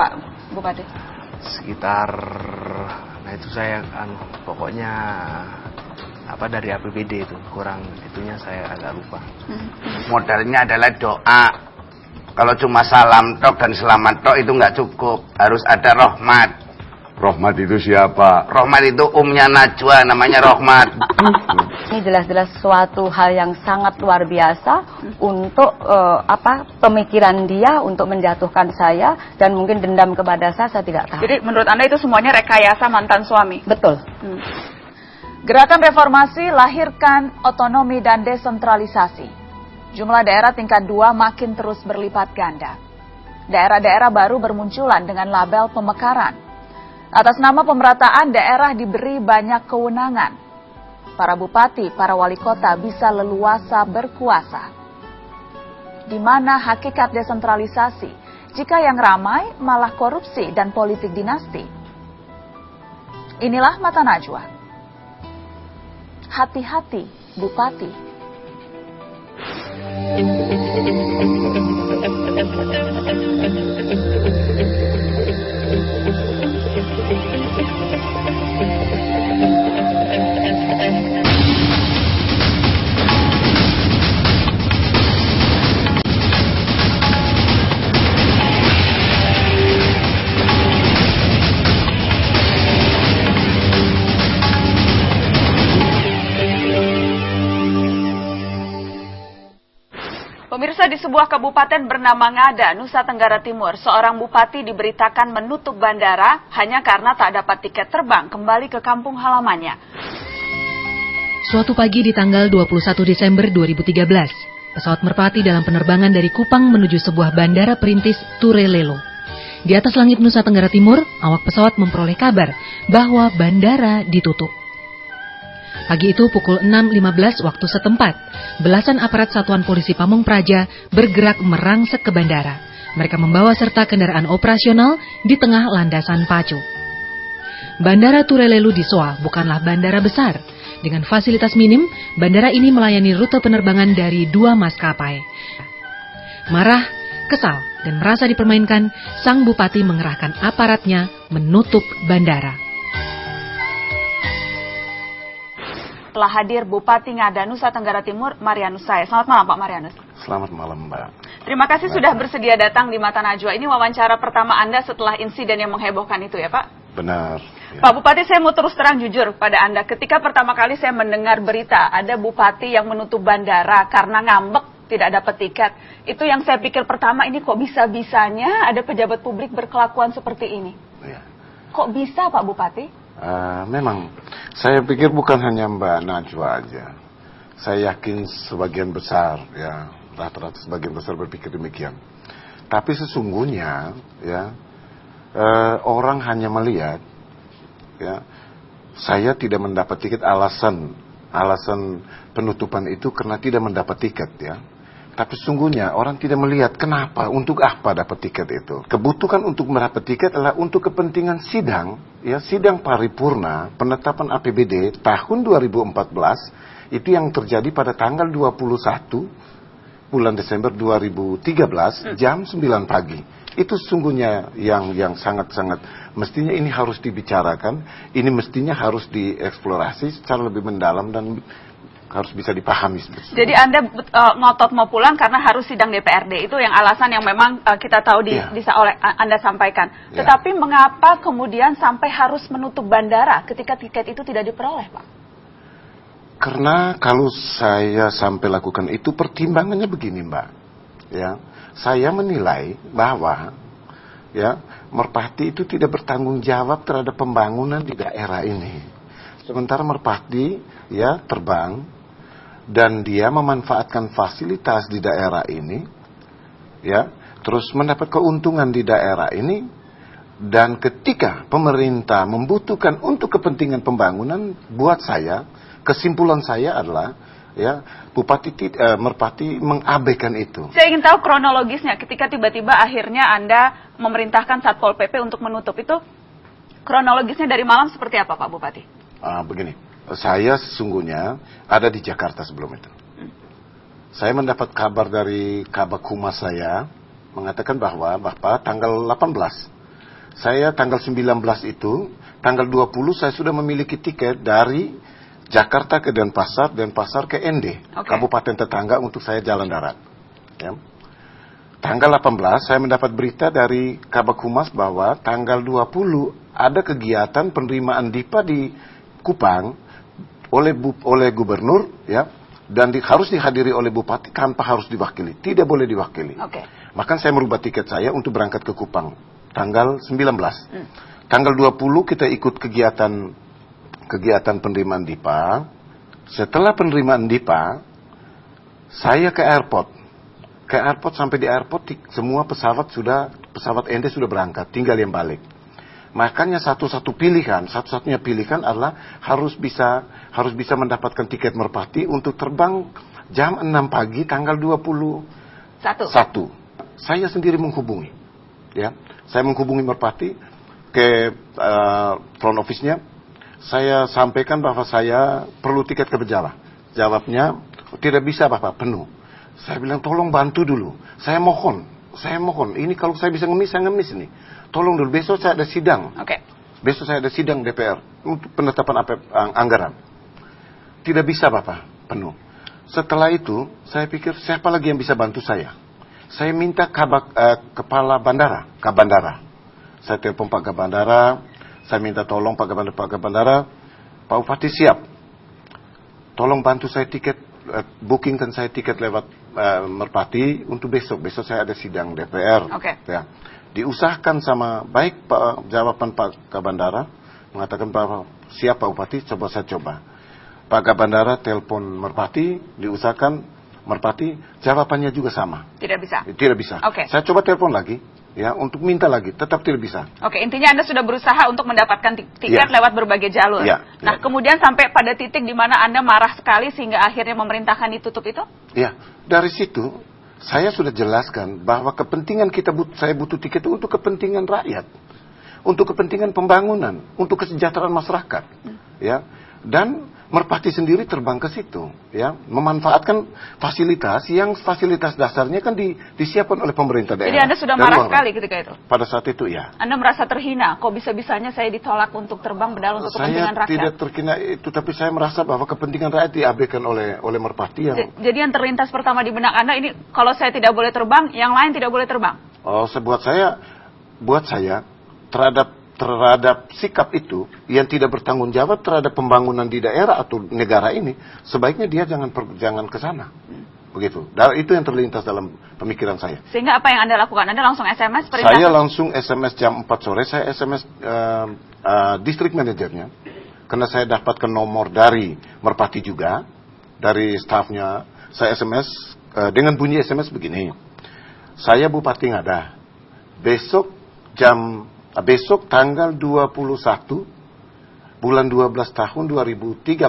Pak Bupati? Sekitar, nah itu saya pokoknya dari APBD itu kurang, itunya saya agak lupa. Modalnya adalah doa. Kalau cuma salam tok dan selamat tok itu nggak cukup, harus ada rahmat. Rahmat itu siapa? Rahmat itu umnya Najwa, namanya Rahmat. Ini jelas-jelas suatu hal yang sangat luar biasa untuk pemikiran dia untuk menjatuhkan saya dan mungkin dendam kepada saya tidak tahu. Jadi menurut Anda itu semuanya rekayasa mantan suami? Betul. Gerakan reformasi lahirkan otonomi dan desentralisasi. Jumlah daerah tingkat 2 makin terus berlipat ganda. Daerah-daerah baru bermunculan dengan label pemekaran. Atas nama pemerataan, daerah diberi banyak kewenangan. Para bupati, para wali kota bisa leluasa berkuasa. Di mana hakikat desentralisasi jika yang ramai malah korupsi dan politik dinasti? Inilah Mata Najwa. Hati-hati, Bupati. Pemirsa, di sebuah kabupaten bernama Ngada, Nusa Tenggara Timur, seorang bupati diberitakan menutup bandara hanya karena tak dapat tiket terbang kembali ke kampung halamannya. Suatu pagi di tanggal 21 Desember 2013, pesawat merpati dalam penerbangan dari Kupang menuju sebuah bandara perintis Turelelo. Di atas langit Nusa Tenggara Timur, awak pesawat memperoleh kabar bahwa bandara ditutup. Pagi itu pukul 6.15 waktu setempat, belasan aparat Satuan Polisi Pamong Praja bergerak merangsek ke bandara. Mereka membawa serta kendaraan operasional di tengah landasan pacu. Bandara Turelelu di Soa bukanlah bandara besar. Dengan fasilitas minim, bandara ini melayani rute penerbangan dari 2 maskapai. Marah, kesal, dan merasa dipermainkan, sang bupati mengerahkan aparatnya menutup bandara. Telah hadir Bupati Ngada, Nusa Tenggara Timur, Marianus Saya. Selamat malam Pak Marianus. Selamat malam Mbak. Terima kasih sudah bersedia datang di Mata Najwa. Ini wawancara pertama Anda setelah insiden yang menghebohkan itu ya Pak? Benar. Ya. Pak Bupati, saya mau terus terang jujur pada Anda. Ketika pertama kali saya mendengar berita ada Bupati yang menutup bandara karena ngambek tidak dapat tiket. Itu yang saya pikir pertama, ini kok bisa-bisanya ada pejabat publik berkelakuan seperti ini? Ya. Kok bisa Pak Bupati? Memang, saya pikir bukan hanya Mbak Najwa aja. Saya yakin sebagian besar, ya, rata-rata sebagian besar berpikir demikian. Tapi sesungguhnya, ya, orang hanya melihat, ya, saya tidak mendapat tiket, alasan penutupan itu karena tidak mendapat tiket, ya. Tapi sesungguhnya orang tidak melihat kenapa, untuk apa dapat tiket itu. Kebutuhan untuk mendapat tiket adalah untuk kepentingan sidang, ya, sidang paripurna penetapan APBD tahun 2014 itu yang terjadi pada tanggal 21 bulan Desember 2013 jam 9 pagi. Itu sesungguhnya yang sangat-sangat mestinya ini harus dibicarakan, ini mestinya harus dieksplorasi secara lebih mendalam dan harus bisa dipahami. Jadi Anda ngotot mau pulang karena harus sidang DPRD, itu yang alasan yang memang kita tahu oleh Anda sampaikan. Tetapi mengapa kemudian sampai harus menutup bandara ketika tiket itu tidak diperoleh, Pak? Karena kalau saya sampai lakukan itu pertimbangannya begini, Mbak. Ya, saya menilai bahwa ya Merpati itu tidak bertanggung jawab terhadap pembangunan di daerah ini. Sementara Merpati ya terbang dan dia memanfaatkan fasilitas di daerah ini, ya, terus mendapat keuntungan di daerah ini, dan ketika pemerintah membutuhkan untuk kepentingan pembangunan, buat saya, kesimpulan saya adalah, ya, Merpati mengabaikan itu. Saya ingin tahu kronologisnya, ketika tiba-tiba akhirnya Anda memerintahkan Satpol PP untuk menutup itu, kronologisnya dari malam seperti apa, Pak Bupati? Begini. Saya sesungguhnya ada di Jakarta sebelum itu. Saya mendapat kabar dari Kabak Humas saya mengatakan bahwa Bapak tanggal 18 Saya tanggal 19 itu, tanggal 20 saya sudah memiliki tiket dari Jakarta ke Denpasar ke ND, kabupaten tetangga untuk saya jalan darat. Ya. Tanggal 18 saya mendapat berita dari Kabag Humas bahwa tanggal 20 ada kegiatan penerimaan DIPA di Kupang oleh gubernur, ya, dan harus dihadiri oleh bupati tanpa harus diwakili, tidak boleh diwakili. Maka saya merubah tiket saya untuk berangkat ke Kupang tanggal 19. Tanggal 20 kita ikut kegiatan penerimaan DIPA. Setelah penerimaan DIPA, saya ke airport. Sampai di airport semua pesawat ND sudah berangkat, tinggal yang balik. Makanya satu-satunya pilihan adalah harus bisa mendapatkan tiket merpati untuk terbang jam 6 pagi tanggal 21. Saya sendiri menghubungi, ya. Saya menghubungi merpati ke front office-nya. Saya sampaikan bahwa saya perlu tiket ke Bejala. Jawabnya, tidak bisa Bapak, penuh. Saya bilang, tolong bantu dulu. Saya mohon. Ini kalau saya bisa ngemis, saya ngemis nih. Tolong dulu, besok saya ada sidang. Besok saya ada sidang DPR untuk penetapan anggaran. Tidak bisa Bapak, penuh. Setelah itu, saya pikir siapa lagi yang bisa bantu saya? Saya minta kepala bandara, Kabandara. Saya telepon Pak Kabandara, saya minta tolong Pak Kabandara, Pak Bupati siap. Tolong bantu saya bookingkan saya tiket lewat Merpati untuk besok. Besok saya ada sidang DPR. Ya. Diusahakan sama baik jawaban Pak Kabandara, mengatakan bahwa siap Pak Bupati, coba saya coba. Pak Kabandara telepon Merpati, diusahakan Merpati, jawabannya juga sama. Tidak bisa. Saya coba telepon lagi, ya, untuk minta lagi, tetap tidak bisa. Intinya Anda sudah berusaha untuk mendapatkan tiket lewat berbagai jalur. Kemudian sampai pada titik di mana Anda marah sekali sehingga akhirnya memerintahkan ditutup itu? Ya, dari situ saya sudah jelaskan bahwa kepentingan saya butuh tiket itu untuk kepentingan rakyat, untuk kepentingan pembangunan, untuk kesejahteraan masyarakat, ya. Dan Merpati sendiri terbang ke situ, ya, memanfaatkan fasilitas dasarnya kan disiapkan oleh pemerintah daerah. Jadi Anda sudah marah sekali ketika itu? Pada saat itu, ya. Anda merasa terhina, kok bisa-bisanya saya ditolak untuk terbang padahal untuk kepentingan rakyat? Saya tidak terhina itu, tapi saya merasa bahwa kepentingan rakyat diabaikan oleh Merpati yang... Jadi yang terlintas pertama di benak Anda ini, kalau saya tidak boleh terbang, yang lain tidak boleh terbang? Buat saya terhadap sikap itu yang tidak bertanggung jawab terhadap pembangunan di daerah atau negara ini, sebaiknya dia jangan ke sana. Begitu. Dan itu yang terlintas dalam pemikiran saya. Sehingga apa yang Anda lakukan? Anda langsung SMS perintah? Saya langsung SMS jam 4 sore, saya SMS district manajernya. Karena saya dapatkan nomor dari Merpati juga, dari stafnya. Saya SMS dengan bunyi SMS begini. Saya Bupati Ngada. Besok tanggal 21 bulan 12 tahun 2013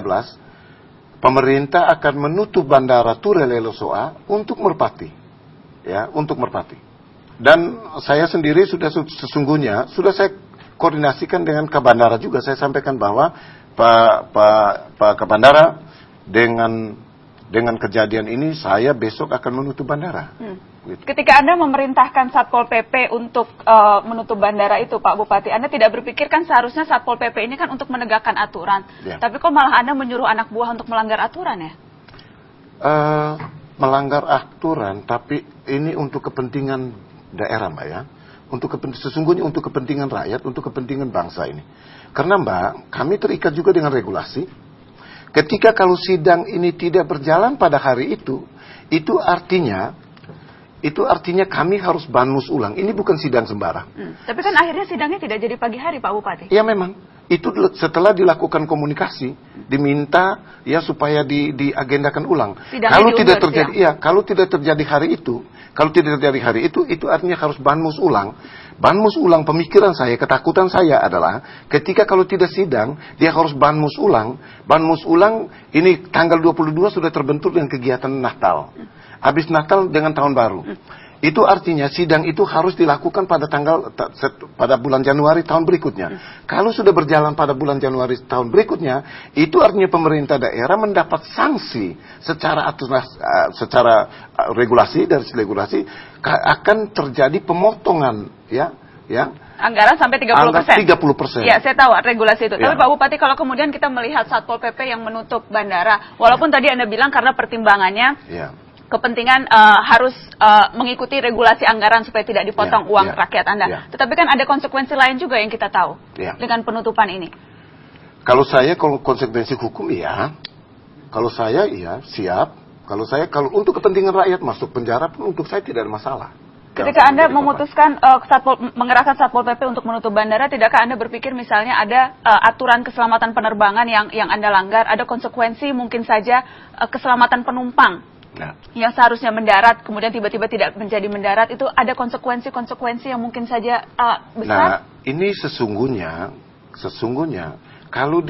pemerintah akan menutup bandara Turelelo Soa untuk Merpati. Ya, untuk Merpati. Dan saya sendiri sudah saya koordinasikan dengan Kabandara juga. Saya sampaikan bahwa Pak Kabandara dengan kejadian ini saya besok akan menutup bandara. Gitu. Ketika Anda memerintahkan Satpol PP untuk menutup bandara itu, Pak Bupati, Anda tidak berpikir kan seharusnya Satpol PP ini kan untuk menegakkan aturan. Tapi kok malah Anda menyuruh anak buah untuk melanggar aturan ya? Melanggar aturan, tapi ini untuk kepentingan daerah, Mbak, ya. Sesungguhnya untuk kepentingan rakyat, untuk kepentingan bangsa ini. Karena Mbak, kami terikat juga dengan regulasi. Ketika kalau sidang ini tidak berjalan pada hari itu artinya kami harus banmus ulang. Ini bukan sidang sembarang. Tapi kan akhirnya sidangnya tidak jadi pagi hari, Pak Bupati. Ya memang. Itu setelah dilakukan komunikasi, diminta ya supaya diagendakan ulang. Kalau tidak terjadi hari itu, itu artinya harus banmus ulang. Banmus ulang, pemikiran saya, ketakutan saya adalah ketika kalau tidak sidang, dia harus banmus ulang. Banmus ulang ini tanggal 22 sudah terbentur dengan kegiatan Natal. Habis Natal dengan Tahun Baru. Itu artinya sidang itu harus dilakukan pada bulan Januari tahun berikutnya. Kalau sudah berjalan pada bulan Januari tahun berikutnya, itu artinya pemerintah daerah mendapat sanksi secara regulasi, dari regulasi akan terjadi pemotongan, ya, ya. Anggaran sampai 30%. 30%. Ya, saya tahu regulasi itu. Ya. Tapi Pak Bupati, kalau kemudian kita melihat Satpol PP yang menutup bandara, walaupun tadi Anda bilang karena pertimbangannya kepentingan harus mengikuti regulasi anggaran supaya tidak dipotong uang rakyat Anda. Tetapi kan ada konsekuensi lain juga yang kita tahu dengan penutupan ini. Kalau saya, kalau konsekuensi hukum kalau saya siap. Kalau untuk kepentingan rakyat masuk penjara pun untuk saya tidak ada masalah. Ketika Anda memutuskan mengerahkan Satpol PP untuk menutup bandara, tidakkah Anda berpikir misalnya ada aturan keselamatan penerbangan yang Anda langgar, ada konsekuensi mungkin saja keselamatan penumpang yang seharusnya mendarat, kemudian tiba-tiba tidak menjadi mendarat, itu ada konsekuensi yang mungkin saja besar? Nah, ini sesungguhnya kalau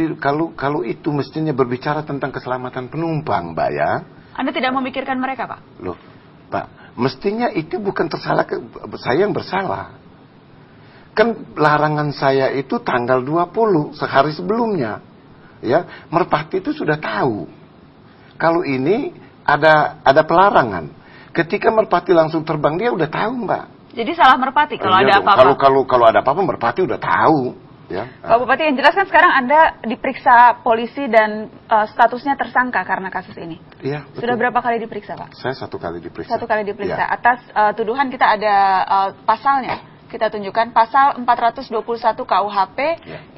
itu mestinya berbicara tentang keselamatan penumpang, Mbak ya. Anda tidak memikirkan mereka, Pak? Loh, Pak, mestinya itu bukan saya yang bersalah. Kan larangan saya itu tanggal 20, sehari sebelumnya. Ya, Merpati itu sudah tahu. Kalau ini ada pelarangan. Ketika Merpati langsung terbang, dia udah tahu, Mbak. Jadi salah Merpati kalau ada apa-apa? Kalau ada apa-apa, Merpati udah tahu. Ya. Pak Bupati, yang jelas kan sekarang Anda diperiksa polisi dan statusnya tersangka karena kasus ini. Iya, betul. Sudah berapa kali diperiksa, Pak? Saya 1 kali diperiksa. 1 kali diperiksa. Ya. Atas tuduhan kita ada pasalnya. Kita tunjukkan pasal 421 KUHP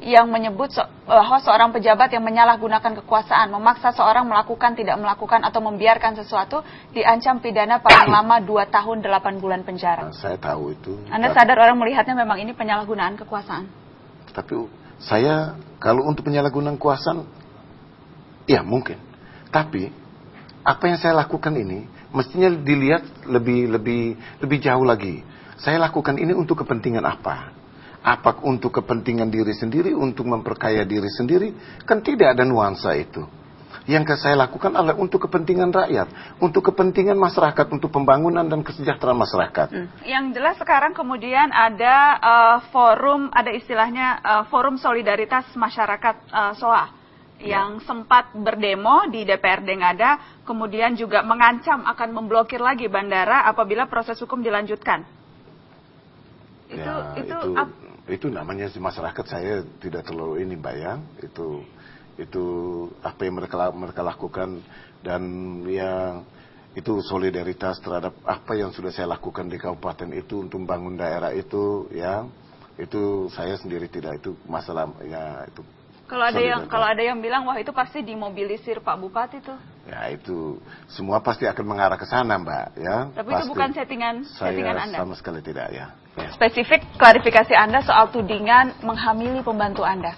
yang menyebut bahwa seorang pejabat yang menyalahgunakan kekuasaan, memaksa seorang melakukan, tidak melakukan, atau membiarkan sesuatu diancam pidana paling lama 2 tahun 8 bulan penjara. Nah, saya tahu itu. Anda sadar orang melihatnya memang ini penyalahgunaan kekuasaan? Tapi saya kalau untuk penyalahgunaan kekuasaan, ya mungkin. Tapi apa yang saya lakukan ini mestinya dilihat lebih jauh lagi. Saya lakukan ini untuk kepentingan apa? Apa untuk kepentingan diri sendiri, untuk memperkaya diri sendiri? Kan tidak ada nuansa itu. Yang saya lakukan adalah untuk kepentingan rakyat, untuk kepentingan masyarakat, untuk pembangunan dan kesejahteraan masyarakat. Yang jelas sekarang kemudian ada forum, ada istilahnya forum solidaritas masyarakat SOA yang sempat berdemo di DPRD Ngada, kemudian juga mengancam akan memblokir lagi bandara apabila proses hukum dilanjutkan. Itu namanya masyarakat, saya tidak terlalu ini, Mbak ya. Itu apa yang mereka lakukan, dan ya itu solidaritas terhadap apa yang sudah saya lakukan di kabupaten itu untuk membangun daerah itu, ya itu saya sendiri tidak, itu masalah ya itu. Kalau ada yang bilang wah itu pasti dimobilisir Pak Bupati tuh. Ya itu semua pasti akan mengarah ke sana, Mbak ya. Tapi pasti. Itu bukan settingan Anda. Sama sekali tidak ya. Spesifik klarifikasi Anda soal tudingan menghamili pembantu Anda.